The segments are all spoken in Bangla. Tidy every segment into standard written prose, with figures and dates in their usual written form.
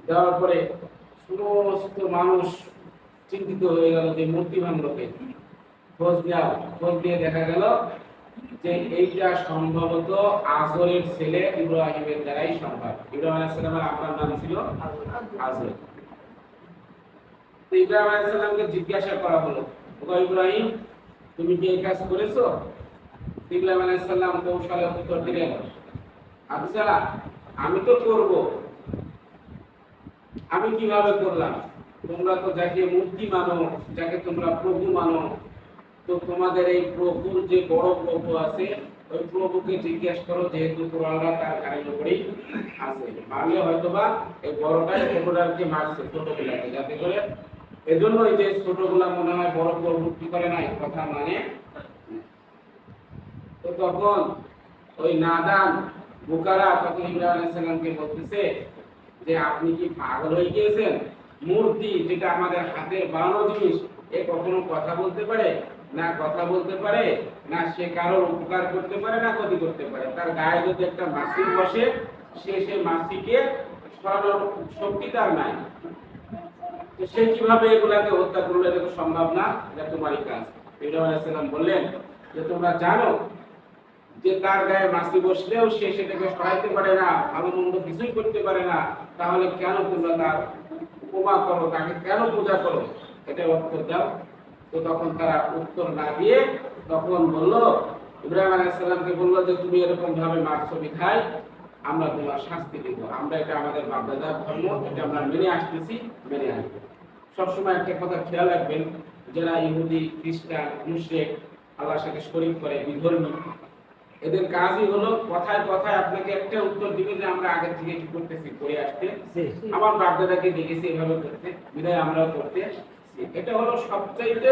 দেওয়ার পরে সমস্ত মানুষ চিন্তিত হয়ে গেল যে মূর্তি ভাঙলোকে খোঁজ দিয়ে দেখা গেল যে এইটা সম্ভবত আজরের ছেলে ইব্রাহিমের দ্বারাই সম্ভব। ইব্রাহিম আলাইহিস সালামের আপনার নাম ছিল আজর। তো ইব্রাহিম আলাইহিস সালামকে জিজ্ঞাসা করা হলো, ও ইব্রাহিম, তুমি কি এই কাজ করেছো? ইব্রাহিম আলাইহিস সালাম কৌশলে উত্তর দিলেন, আচ্ছা আমি তো করব। আমি কিভাবে করলাম? তোমরা তো যাকে মূর্তি মানো, যাকে তোমরা প্রভু মানো, তো তোমাদের এই প্রভুর যে বড় প্রভু আছে ওই প্রভুকে জিজ্ঞেস করো, যেহেতু কোরআনরা তার গাড়ির উপরেই আছে, মারলে হয়তোবা এই বড়টাই ছোটটাকে মারছে, ছোটগুলাকে, যাতে করে এজন্য এই যে ছোটগুলা মনে হয় বড় প্রভু কি করে নাই কথা মানে। তো তখন ওই নাদান বুকারা তখন ইব্রাহিম আলাইহিস সালামকে বলতেছে যে আপনি কি পাগল হয়ে গিয়েছেন? মূর্তি যেটা আমাদের হাতের বানানো জিনিস, এ কখনো কথা বলতে পারে না? কথা বলতে পারে না, সে কারোর উপকার করতে পারে না ক্ষতি করতে পারে। তার গায়ে যদি একটা মাছি বসে, সে মাছিকে সরানোর শক্তি তার নাই। তো সে কিভাবে এগুলাকে হত্যা করলো? এটা তো সম্ভব না, এটা তোমারই কাজ। ইব্রাহিম আলাইহিস সালাম বললেন যে তোমরা জানো যে তার গায়ে মাছি বসলেও সে সেটাকে সরাইতে পারে না, ভালো মন্দ কিছুই করতে পারে না, তাহলে কেন তোমরা তার উপমা করো, তাকে কেন পূজা করো? এটা উত্তর দাও। তো তখন তারা উত্তর না দিয়ে তখন বললো, ইব্রাহিম আলাইহিস সালামকে বললো যে তুমি এরকম ভাবে মারছো বিধায় আমরা তোমার শাস্তি দিব। আমরা এটা আমাদের বাপ-দাদার ধর্ম, এটা আমরা মেনে আসতেছি, মেনে আসবো। সবসময় একটা কথা খেয়াল রাখবেন, যারা ইহুদি, খ্রিস্টান, মুশরিক, আল্লাহর সাথে শরীক করে, বিধর্মী, এদের কাজই হলো কথায় কথায় আপনাকে একটা উত্তর দিবে যে আমরা আগে থেকে কি করতেছি, করে আসতে, আমার বাপ-দাদাকে দেখেছি এভাবে করতে, বিধায় আমরাও করতে। এটা হলো সবচাইতে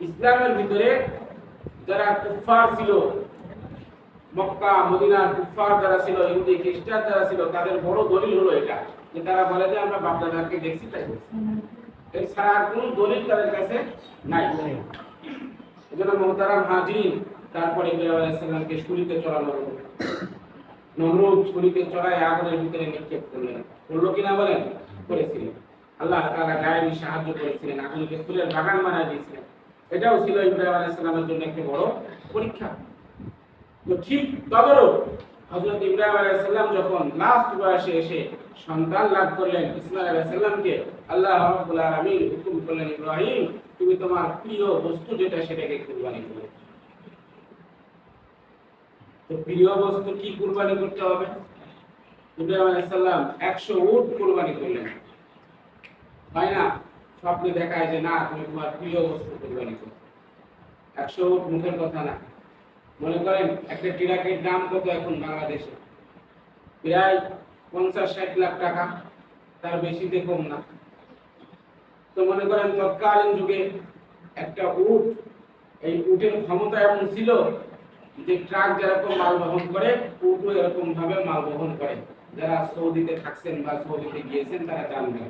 ইসলামের ভিতরে যারা কুফফার ছিল, মক্কা মদিনার কুফফার যারা ছিল, ইহুদি খ্রিস্টান যারা ছিল, তাদের বড় দলিল হলো এটা, যে তারা বলে যে আমরা বাপ-দাদাকে দেখছি তাই বলছি। এর ছাড়া আর কোনো দলিল তাদের কাছে নাই। এজন্য মুহতারাম হাজিরিন, তারপরে ইব্রাহিম আলাইহিস সালামকে ছুরিতে চড়ানো হলো। নমরুদ ছুরিতে চড়ায় আগুনের ভিতরে নিক্ষেপ করলেন। করলো কিনা বলেন? করেছিলেন। আল্লাহ তাআলা গায়েবী সাহায্য করেছিলেন, আগুনকে ফুলের বাগান বানায় দিয়েছিলেন। এটাও ছিল ইব্রাহিম আলাইহিস সালামের জন্য একটা বড় পরীক্ষা। তো ঠিক তদরূপ হযরত ইব্রাহিম আলাইহিস সালাম যখন লাস্ট বয়সে এসে সন্তান লাভ করলেন ইসমাঈল আলাইহিস সালামকে, আল্লাহ রাব্বুল আলামিন হুকুম করলেন, ইব্রাহিম তুমি তোমার প্রিয় বস্তু যেটা সেটাকে কুরবানি করো। তো প্রিয় বস্তু কি কুরবানি করতে হবে? ইব্রাহিম আলাইহিস সালাম 100 উট কুরবানি করলেন। তাই না? স্বপ্নে দেখায় যে না তুমি তোমার প্রিয় বস্তু কুরবানি করো। 100 উট মুখের কথা না। মনে করেন একটা ট্রাকের দাম কত এখন বাংলাদেশে? প্রায় 50-60 লাখ টাকা, তার বেশিতে কম না। তো মনে করেন তৎকালীন যুগে একটা উট, এই উটের ক্ষমতা এমন ছিল যে ট্রাক যেরকম মাল বহন করে, উটও এরকম ভাবে মাল বহন করে। যারা সৌদিতে থাকছেন বা সৌদিতে গিয়েছেন তারা জানবেন।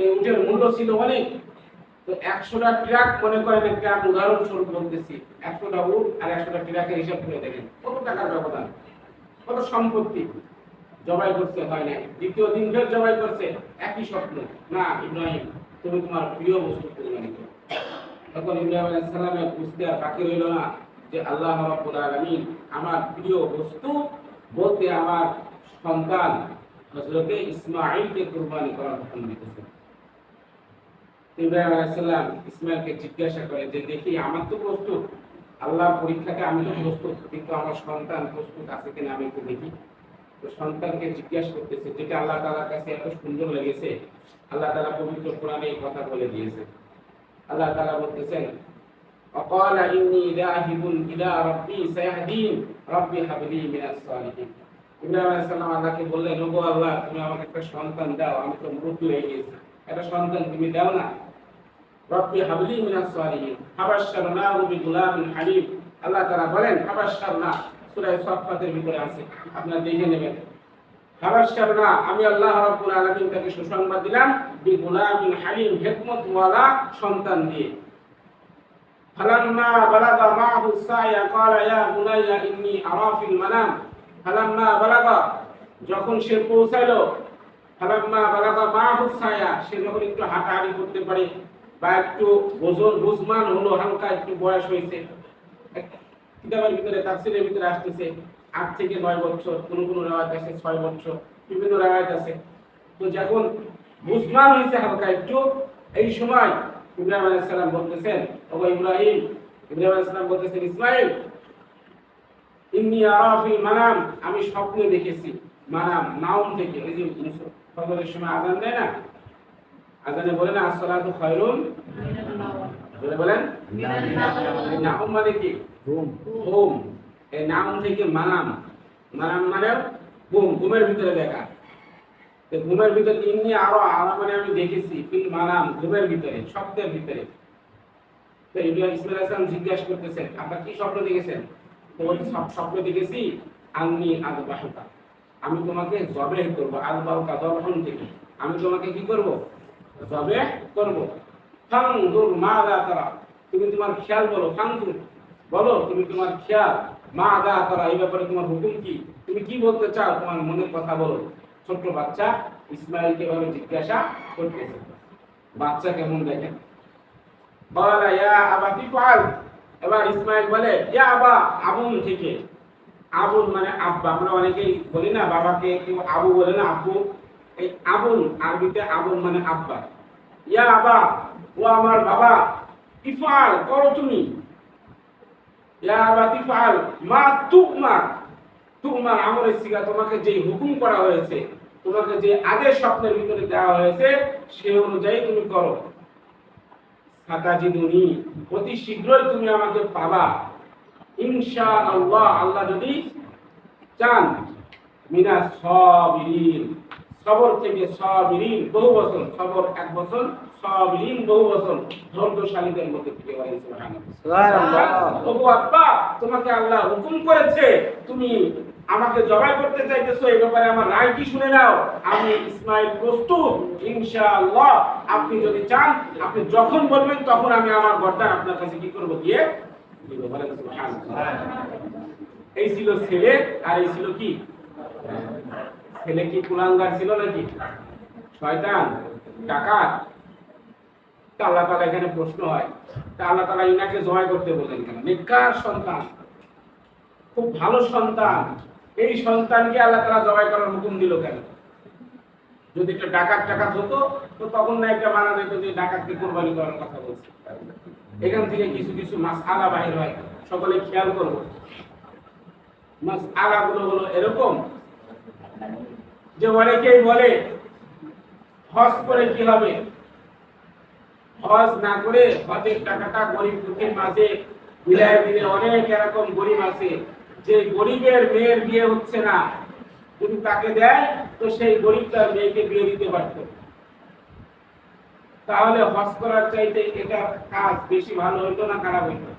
এই উটের মূল্য ছিল অনেক। তো 100টা ট্রাক, মনে করেন একটা উদাহরণস্বরূপ বলতেছি, 100টা উট আর 100টা ট্রাকের হিসাব করে দেখেন কত টাকার ব্যবধান, কত সম্পত্তি। জবাই করতে হয় না, দ্বিতীয় দিন ফের জবাই করছে, একই স্বপ্ন, না ইব্রাহিম তুমি তোমার প্রিয় বস্তু কুরবানি করো। তখন ইব্রাহিম আলাইহিস সালামের বুঝতে আর বাকি রইল না যে আল্লাহ রাব্বুল আলামিন আমার প্রিয় বস্তু বলতে আমার সন্তান হযরত ইসমাঈলকে কুরবানি করার হুকুম দিতেছেন। ইব্রাহিম আলাইহিস সালাম ইসমাঈলকে জিজ্ঞাসা করে যে দেখি আমার তো প্রস্তুত, আল্লাহর পরীক্ষাতে আমি তো প্রস্তুত, কিন্তু আমার সন্তান প্রস্তুত আছে কিনা আমি একটু দেখি। তো সন্তানকে জিজ্ঞাসা করতেছে, যেটা আল্লাহ তাআলার কাছে এত সুন্দর লেগেছে। আল্লাহ তাআলা পবিত্র কোরআনে এই কথা বলে দিয়েছে। আল্লাহ তাআলা বলতেছেন, وقال إني ذاهب إلى ربي سيهدين ربي هب لي من الصالحين। ইব্রাহিম আলাইহিস সালাম আল্লাহকে বললেন, ওগো আল্লাহ তুমি আমাকে একটা সন্তান দাও, আমি তো মৃত হয়ে গেছি, একটা সন্তান তুমি দাও না। রব্বি হাবলি মিনাস সালিহিন ফাবাশশারনাহু বিগুলামিন হালিম। আল্লাহ তাআলা বলেন ফাবাশশারনা, সূরা সাফফাতের ভিতরে আছে, আপনারা দেখে নেবেন। ফাবাশশারনা, আমি আল্লাহ রাব্বুল আলামিন তাকে সুসংবাদ দিলাম বিগুলামিন হালিম, হিকমতওয়ালা সন্তান দিয়ে। ফালাম্মা বালাগা মাহু সায়া ক্বালা ইয়া বুনাইয়া ইন্নী আরা ফিল মানাম। ফালাম্মা বালাগা, যখন সে পৌঁছালো ফালাম্মা বালাগা মাহু ছায়া, সে যখন একটু হাঁটাহাঁটি করতে পারে বা একটু ওজন বুঝমান হলো, হালকা একটু বয়স হয়েছে, কিতাবের ভিতরে তাফসীরের ভিতরে আসতেছে 8 থেকে 9 বছর, কোন কোন রাওয়ায়াত আছে 6 বছর, বিভিন্ন রাওয়ায়াত আছে। তো যখন বুঝমান হয়েছে হালকা একটু, এই সময় ইব্রাহিম আলাইহিস সালাম বলতেছেন, ও ইব্রাহিম, ইব্রাহিম আলাইহিস সালাম বলতেছেন, ইসমাঈল ইন্নী আরা ফিল মানাম, আমি স্বপ্নে দেখেছি। মানাম নাউম থেকে, এই যে ফজরের সময় আযান দেয় না, আযানে বলে না আসসালাতু খায়রুন মিনান নাওম, বলেন নাউম মানে কি? ঘুম। ঘুম। এই নাউম থেকে মানাম, মানাম মানে ঘুম, ঘুমের ভিতরে দেখা। তো ঘুমের ভিতরে ইন্নী আরা মানে আমি দেখেছি, ফিল মানাম ঘুমের ভিতরে, স্বপ্নের ভিতরে। তো ইব্রাহিম ইসমাঈল আলাইহিস সালাম জিজ্ঞাসা করতেছেন, আপনারা কি স্বপ্ন দেখেছেন? তো বলতে স্বপ্ন দেখেছি আন্নী আযবাহুকা, আমি তোমাকে জবেহ করব। আযবাহুকা জবহুন থেকে, আমি তোমাকে কি করব? জবেহ করব। ফানজুর মাযা তারা, তুমি তোমার খেয়াল বলো। ফানজুর বলো, তুমি তোমার খেয়াল। মাযা তারা, এই ব্যাপারে তোমার হুকুম কি? তুমি কি বলতে চাও? তোমার মনের কথা বলো। ছোট বাচ্চা ইসমাঈলকে ভাবে জিজ্ঞাসা করতেছে। বাচ্চা কেমন দেখেন? বলা ইয়া আবাতি ফাল, এবার ইসমাঈল বলে ইয়া আবা, আবুন থেকে। আবুন মানে আব্বা, আমরা অনেকেই বলি না বাবাকে কেউ আবু বলে না, আব্বু। এই আবুন আরবিতে আবুন মানে আব্বা। ইয়া আবা, ও আমার বাবা, ইফআল করো তুমি। ইয়া আবা ইফআল মা তুমার, তুমার আমরের সিগা, তোমাকে যে হুকুম করা হয়েছে, তোমাকে যে আদেশ স্বপ্নের ভিতরে দেওয়া হয়েছে, সেই অনুযায়ী তুমি করো। সাতাজিদুনি, অতি শীঘ্রই তুমি আমাকে পাবা, ইনশাআল্লাহ, আল্লাহ যদি চান। মিনাস সাবিরিন, সবর থেকে সাবিরিন বহু বছর, সবর 1 বছর, সাবিরিন বহু বছর, ধৈর্যশালীদের মধ্যে থেকে। সুবহানাল্লাহ। ওগো আব্বা, তোমাকে আল্লাহ হুকুম করেছে, তুমি আমাকে জবাই করতে চাইতেছো, এই ব্যাপারে আমার রায় কি শুনে নাও। আমি ইসমাঈল প্রস্তুত, ইনশাআল্লাহ। আপনি যদি চান, আপনি যখন বলবেন তখন আমি আমার গর্দান আপনার কাছে কি করব? দিয়ে দিব। বলেন সুবহানাল্লাহ। এই ছিল ছেলে, আর এই ছিল কি? ছেলে কি কুলাঙ্গার ছিল নাকি? শয়তান, ডাকাত? তা আল্লাহ তাআলা এখানে প্রশ্ন হয়, তা আল্লাহ তাআলা ইনাকে জবাই করতে বলেন কেন? নেককার সন্তান, খুব ভালো সন্তান, এই সন্তানকে আল্লাহ তাআলা জবাই করার হুকুম দিল কেন? যদি একটা ডাকাত হতো তো তখন না একটা মানা যেত যে ডাকাতকে কুরবানি করার কথা বলছে। এখান থেকে কিছু কিছু মাসআলা বাহির হয়, সকলে খেয়াল করব। মাসআলাগুলো হলো এরকম যে অনেকেই বলে হজ করে কি হবে? হজ না করে হজের টাকাটা গরিব দুঃখীর মাঝে বিলায় দিলে, অনেক এরকম গরিব আছে যে গরিবের মেয়ের বিয়ে হচ্ছে না, যদি তাকে দেয় তো সেই গরিবটার মেয়েকে বিয়ে দিতে পারত। তাহলে হজ করার চাইতে এটা কাজ বেশি ভালো হইতো না খারাপ হইতো?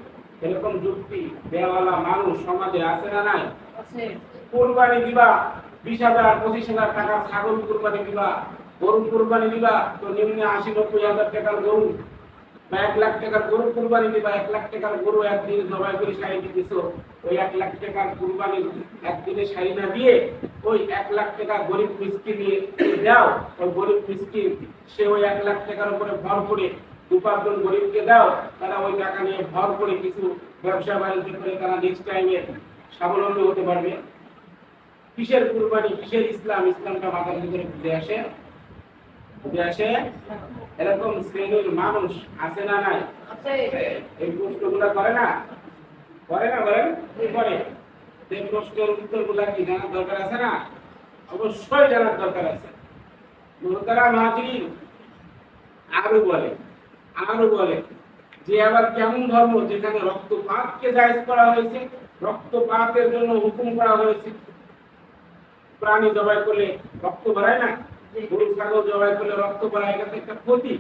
এরকম যুক্তি দেওয়ালা মানুষ সমাজে আছে না নাই? কুরবানি দিবা 20,000 25,000 টাকা ছাগল কুরবানি দিবা, গরু কুরবানি দিবা, তো নিম্নে 80-90 টাকার গরু বা 1 লাখ টাকার গরু কুরবানি দিবা। 1 লাখ টাকার গরু একদিন জবাই করে শাড়ি দিতেছো, ওই 1 লাখ টাকার কুরবানি একদিনে শাড়ি না দিয়ে ওই 1 লাখ টাকা গরিব মিসকিন নিয়ে দাও। ওই গরিব মিসকিন সে ওই 1 লাখ টাকার উপরে ভর করে 2-5 জন গরিবকে দাও, তারা ওই টাকা নিয়ে ভর করে কিছু ব্যবসা বাণিজ্য করে তারা নেক্সট টাইমে স্বাবলম্বী হতে পারবে। কিসের কুরবানি, কিসের ইসলাম? ইসলামটা মাথার ভিতরে বুঝে আসে? এরকম শ্রেণীর মানুষ আছে না নাই? এই প্রশ্নগুলো করে না বলেন? কি করে? এই প্রশ্নের উত্তরগুলো কি জানার দরকার আছে না? অবশ্যই জানার দরকার আছে। মুহতারাম হাজিরিন, আরো বলে যে আবার কেমন ধর্ম যেখানে রক্তপাতকে জায়েজ করা হয়েছে, রক্তপাতের জন্য হুকুম করা হয়েছে। প্রাণী জবাই করলে রক্ত বেরায় না? গরু ছাগল জবাই করলে রক্ত বেরায়, এটা একটা ক্ষতি।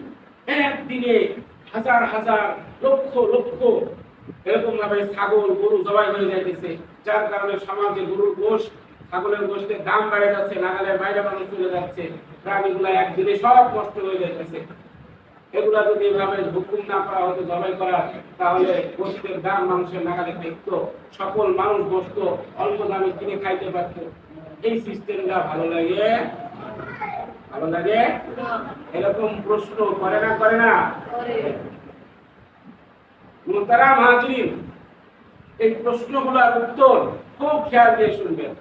একদিনে হাজার লক্ষ এরকম ভাবে ছাগল গরু জবাই হয়ে যাইতেছে, যার কারণে সমাজে গরুর গোশত, ছাগলের গোশতের দাম বেড়ে যাচ্ছে, নাগালের বাইরে মানুষ চলে যাচ্ছে, প্রাণীগুলা একদিনে সব নষ্ট হয়ে যাইতেছে। এগুলা যদি এভাবে হুকুম না করা হতো জবাই করা, তাহলে গোশতের দাম মানুষের নাগালে থাকতো, সকল মানুষ গোশত অল্প দামে কিনে খাইতে পারতো। এই সিস্টেমটা ভালো লাগে? কেমন লাগে? এরকম প্রশ্ন করে না? মুহতারাম হাজিরিন, এই প্রশ্নগুলোর উত্তর খুব খেয়াল দিয়ে শুনবেন,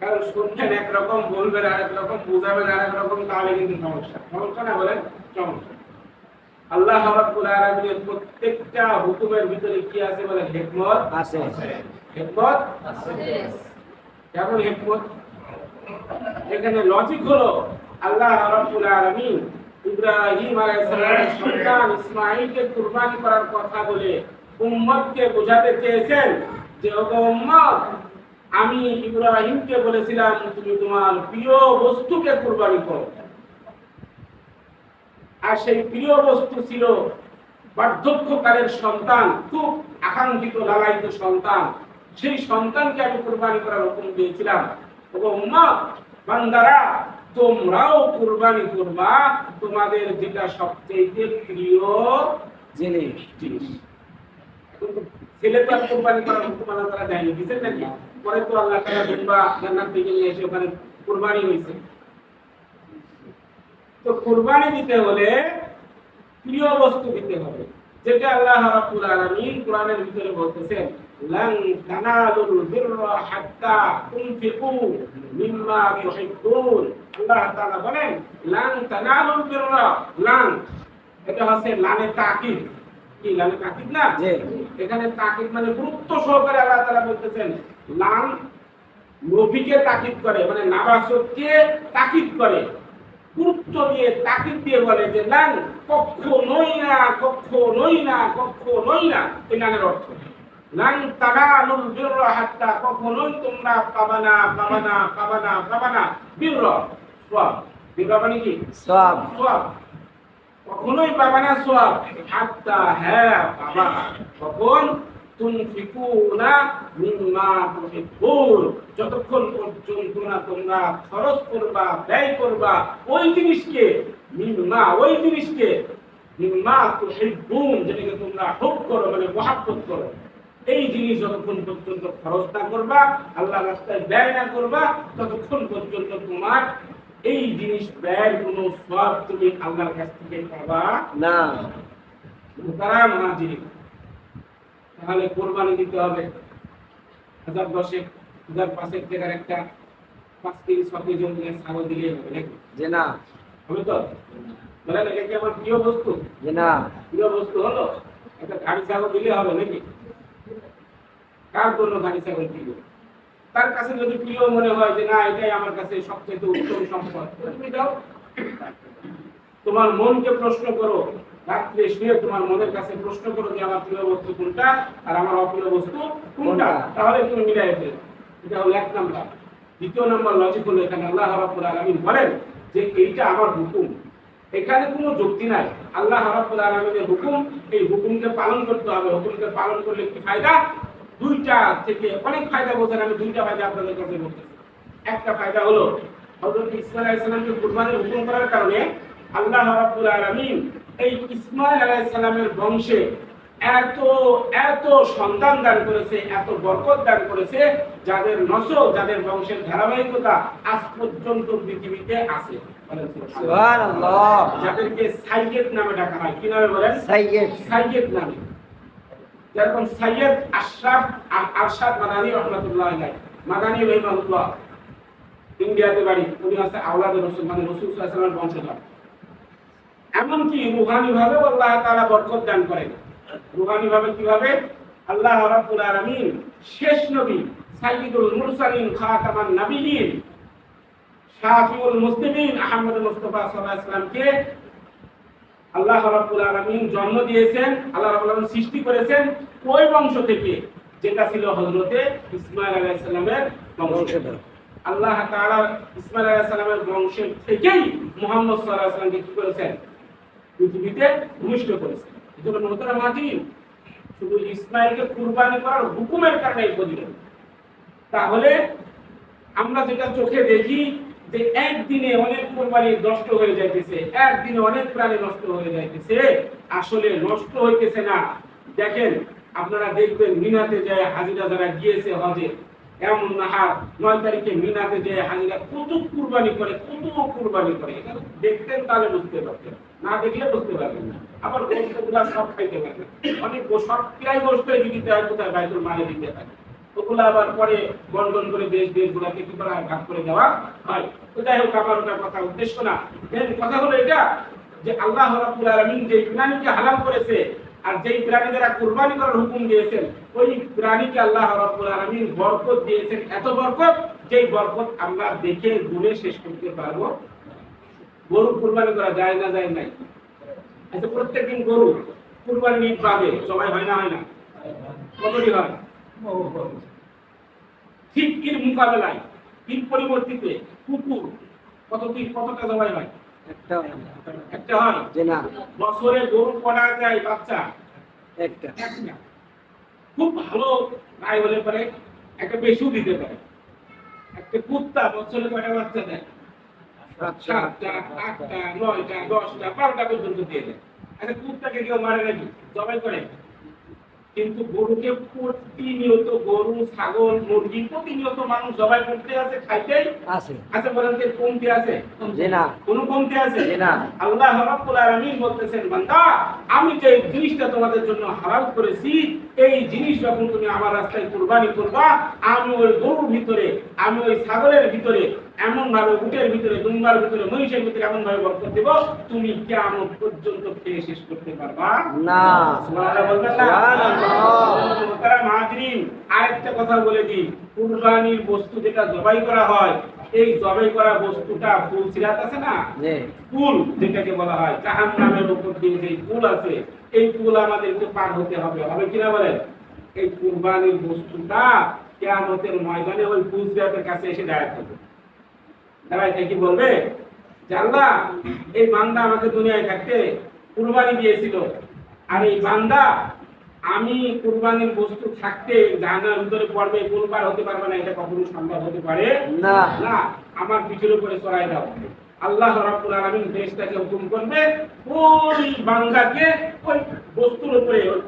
কারণ শুনবেন একরকম, বলবেন আরেক রকম, বুঝাবেন আরেক রকম, তাহলে কিন্তু সমস্যা না বলেন? সমস্যা। আল্লাহ রাব্বুল আলামিনের প্রত্যেকটা হুকুমের ভিতরে কি আছে বলেন? হিকমত আছে। হিকমত আছে। কেমন হিকমত? এখানে লজিক হলো আল্লাহ রাব্বুল আলামিন ইব্রাহিম আলাইহিস সালামের সন্তান ইসমাঈলকে কুরবানি করার কথা বলে উম্মতকে বোঝাতে চেয়েছেন যে ওগো উম্মত, আমি ইব্রাহিমকে বলেছিলাম তুমি তোমার প্রিয় বস্তুকে কুরবানি করো, আর সেই প্রিয় বস্তু ছিল বার্ধক্যকালের সন্তান, খুব আকাঙ্ক্ষিত লালায়িত সন্তান। সেই সন্তানকে আমি কুরবানি করার হুকুম দিয়েছিলাম। ওগো উম্মত, বান্দারা, তোমরাও কুরবানি করবা তোমাদের যেটা সবচেয়ে প্রিয় জিনিস। ছেলে তো কুরবানি করার হুকুম আল্লাহ তাআলা দেয়নি, দিয়েছেন নাকি? পরে তো আল্লাহ তাআলা দুম্বা জান্নাত থেকে নিয়ে এসে ওখানে কুরবানি হয়েছে। তো কুরবানি দিতে হলে প্রিয় বস্তু দিতে হবে, যেটা আল্লাহ রাব্বুল আলামিন কোরআনের ভিতরে বলতেছেন, লান তানালুল বিররা হাত্তা তুনফিকু মিম্মা তুহিব্বুন। আল্লাহ তাআলা বলেন লান তানালুল বিররা, লান এটা হচ্ছে লানে তাকিদ। কি লানে তাকিদ না? এখানে তাকিদ মানে গুরুত্ব সহকারে আল্লাহ তাআলা বলতেছেন, লান নবীকে তাকিদ করে, মানে নাবাসককে তাকিদ করে, গুরুত্ব দিয়ে তাকিদ দিয়ে বলে যে লান কখনোই না, কখনোই না, কখনোই না। এই লানের অর্থ লান তানালুল বিররা হাত্তা, কখনোই তোমরা পাবা না, পাবা না, পাবা না, পাবা না। বিররা সওয়াব, বিররা মানে কি? সওয়াব। সওয়াব কখনোই পাবা না, সওয়াব। হাত্তা, হ্যাঁ পাবা, কখন? তুনফিকুনা মিম্মা তুহিব্বুন, যতক্ষণ পর্যন্ত না তোমরা খরচ করবা, ব্যয় করবা ওই জিনিসকে, মিম্মা ওই জিনিসকে, মিম্মা তুহিব্বুন যেটাকে তোমরা হুব করো, মানে মহব্বত করো, এই জিনিস যতক্ষণ পর্যন্ত খরচ না করবা, আল্লাহর রাস্তায় ব্যয় না করবা, ততক্ষণ পর্যন্ত তোমার এই জিনিস ব্যয়ের কোনো সওয়াব তুমি আল্লাহর কাছ থেকে পাবা না। মুহতারাম হাজিরিন, তাহলে কুরবানি দিতে হবে 1010 1005 টাকার একটা 5 কেজি 6 কেজি ওজনের ছাগল দিলেই হবে নাকি? যে না হবে তো বলেন, এটা কি আমার প্রিয় বস্তু? যে না প্রিয় বস্তু হলো একটা গাড়ি ছাগল দিলে হবে নাকি? কার জন্য গাড়ি ছাগল দিবে? তার কাছে যদি প্রিয় মনে হয় যে না এটাই আমার কাছে সবচেয়ে উত্তম সম্পদ, তুমি দাও। তোমার মনকে প্রশ্ন করো, রাত্রে শুয়ে তোমার মনের কাছে প্রশ্ন করো যে আমার প্রিয় বস্তু কোনটা আর আমার অপ্রিয় বস্তু কোনটা, তাহলে তুমি মিলাই ফেলো। এটা হলো এক নাম্বার। দ্বিতীয় নাম্বার লজিক হলো এখানে আল্লাহ রাব্বুল আলামিন বলেন যে এইটা আমার হুকুম, এখানে কোনো যুক্তি নাই। আল্লাহ রাব্বুল আলামিনের হুকুম, এই হুকুমকে পালন করতে হবে। হুকুমকে পালন করলে কি ফায়দা? দুইটা থেকে অনেক ফায়দা বলছেন, আমি দুইটা ফায়দা আপনাদের কাছে বলতেছি। একটা ফায়দা হলো হযরত ইসমাঈল আলাইহিস সালামকে কুরবানির হুকুম করার কারণে আল্লাহ রাব্বুল আলামিন এই ইসমাঈল আলাইহিস সালামের বংশে এত এত সন্তান দান করেছে, এত বরকত দান করেছে, যাদের নসল, যাদের বংশের ধারাবাহিকতা আজ পর্যন্ত পৃথিবীতে আছে। সুবহানাল্লাহ। যাদেরকে সাইয়েদ নামে ডাকা হয়। কি নামে বলেন? সাইয়েদ। সাইয়েদ নামে, যেরকম সৈয়দ আশরাফ আরশাদ মাদানী রাহমাতুল্লাহ আলাইহি, মাদানী রাহিমাহুল্লাহ, ইন্ডিয়াতে বাড়ি, উনি হচ্ছে আওলাদে রাসূল, মানে রাসূল সাল্লাল্লাহু আলাইহি ওয়াসাল্লামের বংশধর। এমনকি রূহানি ভাবে আল্লাহ তাআলা বরকত দান করেন। রূহানি ভাবে কিভাবে? আল্লাহ রাব্বুল আলামিন শেষ নবী সাইয়্যিদুল মুরসালিন খাতামান নবিয়্যিন শাফিউল মুসলিমিন আহমদ মুস্তাফা সাল্লাল্লাহু আলাইহি ওয়াসাল্লামকে আল্লাহ রাব্বুল আলামিন জন্ম দিয়েছেন, আল্লাহ রাব্বুল আলামিন সৃষ্টি করেছেন ওই বংশ থেকে যেটা ছিল হযরতে ইসমাঈল আলাইহিস সালামের বংশধর। আল্লাহ তাআলা ইসমাঈল আলাইহিস সালামের বংশের থেকেই মুহাম্মদ সাল্লাল্লাহু আলাইহি ওয়াসাল্লামকে কি করেছেন? পৃথিবীতে ভূমিষ্ঠ করেছেন। এজন্য মুহতারাম হাজির, শুধু ইসমাঈলকে কুরবানি করার হুকুমের কারণে এই ফজিলত। তাহলে আমরা যেটা চোখে দেখি যে একদিনে অনেক কোরবানি নষ্ট হয়ে যাইতেছে, একদিনে অনেক প্রাণী নষ্ট হয়ে যাইতেছে, আসলে নষ্ট হইতেছে না। দেখেন আপনারা দেখবেন মিনাতে যায় হাজিরা যারা গিয়েছে হজে, এমন নাহার 9 তারিখে মিনাতে যে হাজিরা কত কুরবানি করে, এটা দেখতেন তাহলে বুঝতে পারতেন, না দেখলে বুঝতে পারবেন না। আবার গোশতগুলা সব খাইতে পারবেন, অনেক সব প্রায় গোশত দিতে হয় কোথায় বাইতুল মালে দিতে হয়, ওগুলো আবার পরে বন্টন করে দেশগুলোকে কি করা ভাগ করে দেওয়া হয়। তো যাই হোক, আমার ওটার কথা উদ্দেশ্য না, কথা হলো এটা যে আল্লাহ রাব্বুল আলামিন যে প্রাণীকে হালাল করেছে আর যেই প্রাণী দ্বারা কুরবানি করার হুকুম দিয়েছেন, ওই প্রাণীকে আল্লাহ রাব্বুল আলামিন বরকত দিয়েছেন, এত বরকত যেই বরকত আমরা দেখে গুণে শেষ করতে পারবো। গরু কুরবানি করা যায় না, যায় নাই? আচ্ছা, প্রত্যেকদিন গরু কুরবানি ঈদ পাবে, সবাই হয় না, হয় না? কতটি হয়? ঠিক এর মোকাবেলায় ঈদ পরিবর্তিতে কুকুর কতটা জবাই হয়? একটা হয় না। বছরে গরু কটা যায় বাচ্চা? একটা। খুব ভালো গাই হলে পরে একটা বেশিও দিতে পারে। একটা কুত্তা বছরে কয়টা বাচ্চা দেয়? 7টা, 8টা, 9টা, 10টা, 12টা পর্যন্ত দিয়ে দেয়। আচ্ছা, কুত্তাকে কেউ মারে নাকি? জবাই করে? কিন্তু গরুকে প্রতিনিয়ত, গরু, ছাগল, মুরগি প্রতিনিয়ত মানুষ জবাই করতে আছে, খাইতেই আছে। আচ্ছা বলেন, কমতে আছে? না, কোনো কমতে আছে না। আল্লাহ রাব্বুল আলামিন বলতেছেন, বান্দা আমি যে জিনিসটা তোমাদের জন্য হালাল করেছি, এই জিনিস যখন তুমি আমার রাস্তায় কুরবানি করবা, আমি ওই গরুর ভিতরে, আমি ওই ছাগলের ভিতরে এমন ভাবে, উটের ভিতরে, দুম্বার ভিতরে, মহিষের ভিতরে এমন ভাবে বরকত দেব, তুমি কিয়ামত পর্যন্ত খেয়ে শেষ করতে পারবা না। সুবহানাল্লাহ বলবেন না? আরেকটা কথা বলে দিই, কুরবানির বস্তু যেটা জবাই করা হয়, এই জবাই করা বস্তুটা ফুল সিরাত আছে না, ফুল যেটাকে বলা হয় জাহান্নামের উপর দিয়ে যে ফুল আছে, এই ফুল আমাদেরকে পার হতে হবে, হবে কিনা বলেন? এই কুরবানির বস্তুটা কিয়ামতের ময়দানে ওই ফুল সিরাতের কাছে এসে দাঁড়ায় থাকবে। দাঁড়ায় থেকে কি বলবে যে আল্লাহ, এই বান্দা আমাকে দুনিয়ায় থাকতে কুরবানি দিয়েছিল, আর এই বান্দা আমি কুরবানির বস্তু থাকতে জাহান্নামের ভিতরে পড়বে, কুরবান হতে পারবে না, এটা কখনো সম্ভব হতে পারে না। না, আমার পিঠের উপরে চড়াই দাও। আল্লাহ রাব্বুল আলামিন ফেরেশতাকে হুকুম করবে, ওই বান্দাকে ওই বস্তুর উপরে, ওই